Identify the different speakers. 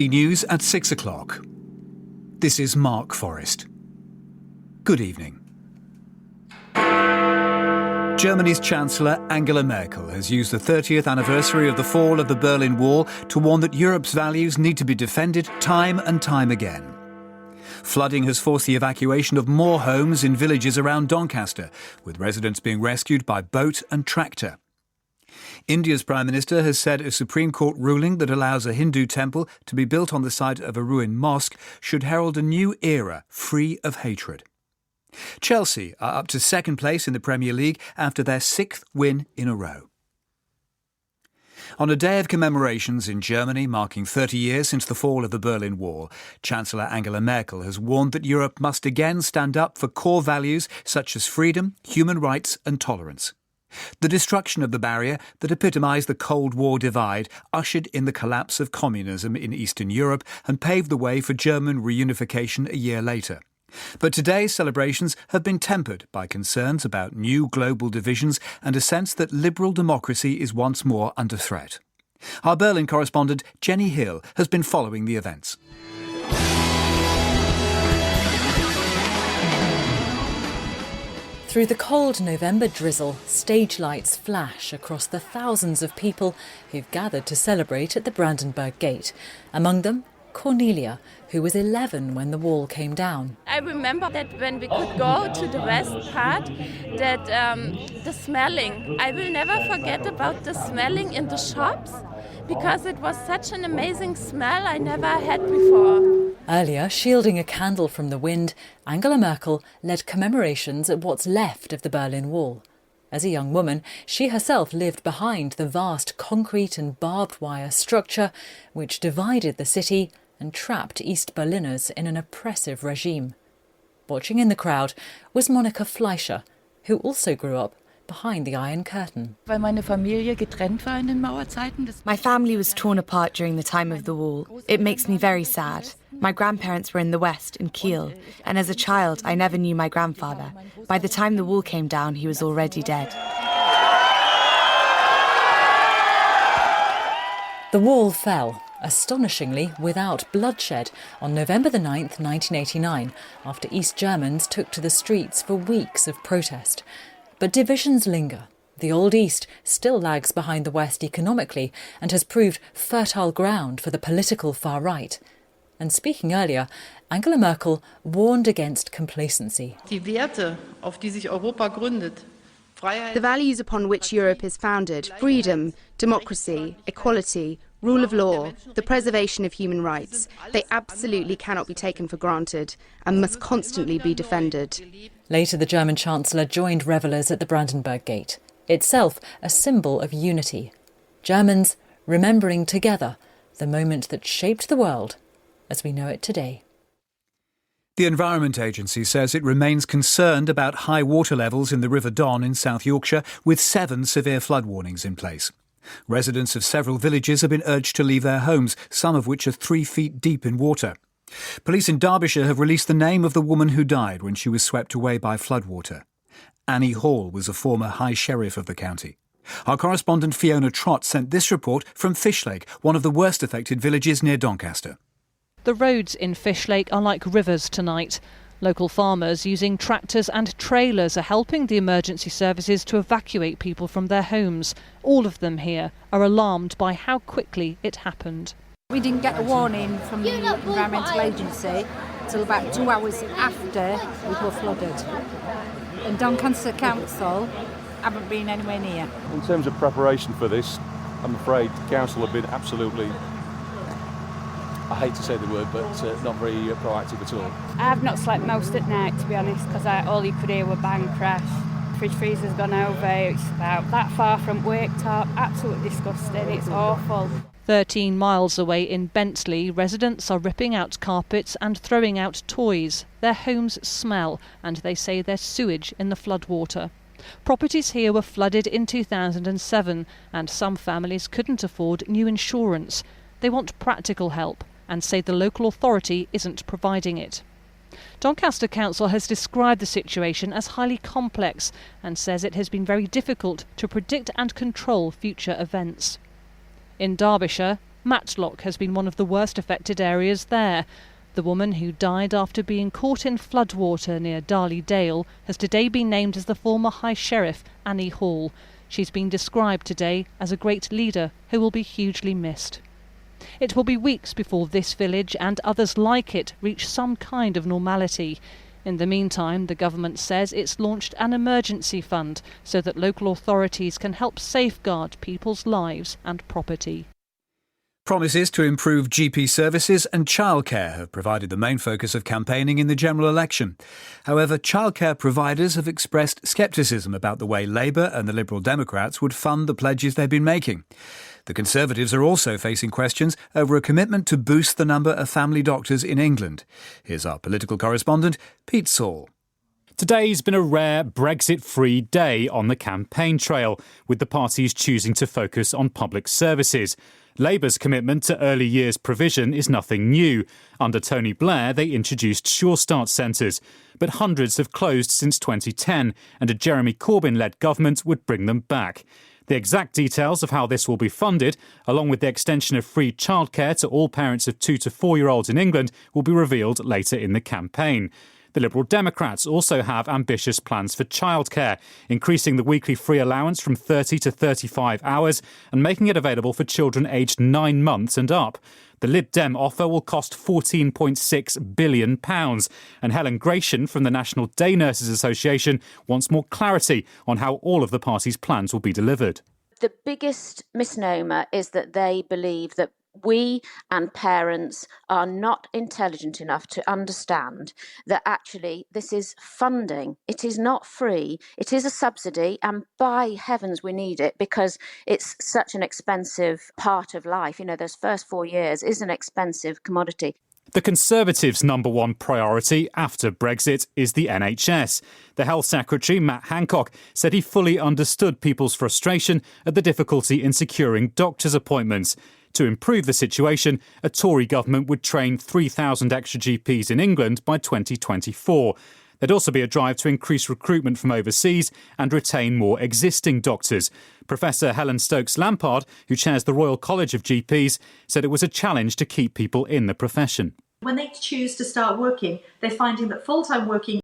Speaker 1: News at 6 o'clock. This is Mark Forrest. Good evening. Germany's Chancellor Angela Merkel has used the 30th anniversary of the fall of the Berlin Wall to warn that Europe's values need to be defended time and time again. Flooding has forced the evacuation of more homes in villages around Doncaster, with residents being rescued by boat and tractor. India's Prime Minister has said a Supreme Court ruling that allows a Hindu temple to be built on the site of a ruined mosque should herald a new era free of hatred. Chelsea are up to second place in the Premier League after their 6th win in a row. On a day of commemorations in Germany marking 30 years since the fall of the Berlin Wall, Chancellor Angela Merkel has warned that Europe must again stand up for core values such as freedom, human rights and tolerance. The destruction of the barrier that epitomised the Cold War divide ushered in the collapse of communism in Eastern Europe and paved the way for German reunification a year later. But today's celebrations have been tempered by concerns about new global divisions and a sense that liberal democracy is once more under threat. Our Berlin correspondent Jenny Hill has been following the events.
Speaker 2: Through the cold November drizzle, stage lights flash across the thousands of people who've gathered to celebrate at the Brandenburg Gate. Among them, Cornelia, who was 11 when the wall came down.
Speaker 3: I remember that when we could go to the west part, that the smelling, I will never forget about the smelling in the shops, because it was such an amazing smell I never had before.
Speaker 2: Earlier, shielding a candle from the wind, Angela Merkel led commemorations at what's left of the Berlin Wall. As a young woman, she herself lived behind the vast concrete and barbed wire structure which divided the city and trapped East Berliners in an oppressive regime. Watching in the crowd was Monika Fleischer, who also grew up behind the Iron Curtain.
Speaker 4: My family was torn apart during the time of the wall. It makes me very sad. My grandparents were in the West, in Kiel, and as a child I never knew my grandfather. By the time the wall came down, he was already dead.
Speaker 2: The wall fell, astonishingly without bloodshed, on November the 9th, 1989, after East Germans took to the streets for weeks of protest. But divisions linger. The Old East still lags behind the West economically and has proved fertile ground for the political far right. And speaking earlier, Angela Merkel warned against complacency.
Speaker 5: The values upon which Europe is founded, freedom, democracy, equality, rule of law, the preservation of human rights, they absolutely cannot be taken for granted and must constantly be defended.
Speaker 2: Later, the German Chancellor joined revellers at the Brandenburg Gate, itself a symbol of unity. Germans remembering together the moment that shaped the world as we know it today.
Speaker 1: The Environment Agency says it remains concerned about high water levels in the River Don in South Yorkshire, with 7 severe flood warnings in place. Residents of several villages have been urged to leave their homes, some of which are 3 feet deep in water. Police in Derbyshire have released the name of the woman who died when she was swept away by floodwater. Annie Hall was a former High Sheriff of the county. Our correspondent Fiona Trott sent this report from Fishlake, one of the worst affected villages near Doncaster.
Speaker 6: The roads in Fishlake are like rivers tonight. Local farmers using tractors and trailers are helping the emergency services to evacuate people from their homes. All of them here are alarmed by how quickly it happened.
Speaker 7: We didn't get a warning from the Environmental Agency until about 2 hours after we were flooded. And Doncaster Council haven't been anywhere near.
Speaker 8: In terms of preparation for this, I'm afraid the council have been absolutely, I hate to say the word, but not very proactive at all.
Speaker 9: I've not slept most at night, to be honest, because all you could hear were bang crash. Fridge freezer's gone over, it's about that far from Waketop, absolutely disgusting, it's awful.
Speaker 6: 13 miles away in Bentley, residents are ripping out carpets and throwing out toys. Their homes smell, and they say there's sewage in the floodwater. Properties here were flooded in 2007, and some families couldn't afford new insurance. They want practical help and say the local authority isn't providing it. Doncaster Council has described the situation as highly complex and says it has been very difficult to predict and control future events. In Derbyshire, Matlock has been one of the worst affected areas there. The woman who died after being caught in floodwater near Darley Dale has today been named as the former High Sheriff, Annie Hall. She's been described today as a great leader who will be hugely missed. It will be weeks before this village and others like it reach some kind of normality. In the meantime, the government says it's launched an emergency fund so that local authorities can help safeguard people's lives and property.
Speaker 1: Promises to improve GP services and childcare have provided the main focus of campaigning in the general election. However, childcare providers have expressed scepticism about the way Labour and the Liberal Democrats would fund the pledges they've been making. The Conservatives are also facing questions over a commitment to boost the number of family doctors in England. Here's our political correspondent, Pete Saul.
Speaker 10: Today's been a rare Brexit-free day on the campaign trail, with the parties choosing to focus on public services. Labour's commitment to early years provision is nothing new. Under Tony Blair, they introduced Sure Start centres, but hundreds have closed since 2010, and a Jeremy Corbyn-led government would bring them back. The exact details of how this will be funded, along with the extension of free childcare to all parents of 2 to 4-year-olds in England, will be revealed later in the campaign. The Liberal Democrats also have ambitious plans for childcare, increasing the weekly free allowance from 30 to 35 hours and making it available for children aged 9 months and up. The Lib Dem offer will cost £14.6 billion, and Helen Gratian from the National Day Nurses Association wants more clarity on how all of the party's plans will be delivered.
Speaker 11: The biggest misnomer is that they believe that we and parents are not intelligent enough to understand that actually this is funding. It is not free. It is a subsidy, and by heavens we need it because it's such an expensive part of life. You know, those first 4 years is an expensive commodity.
Speaker 10: The Conservatives' number one priority after Brexit is the NHS. The Health Secretary, Matt Hancock, said he fully understood people's frustration at the difficulty in securing doctors' appointments. To improve the situation, a Tory government would train 3,000 extra GPs in England by 2024. There'd also be a drive to increase recruitment from overseas and retain more existing doctors. Professor Helen Stokes-Lampard, who chairs the Royal College of GPs, said it was a challenge to keep people in the profession.
Speaker 12: When they choose to start working, they're finding that full-time working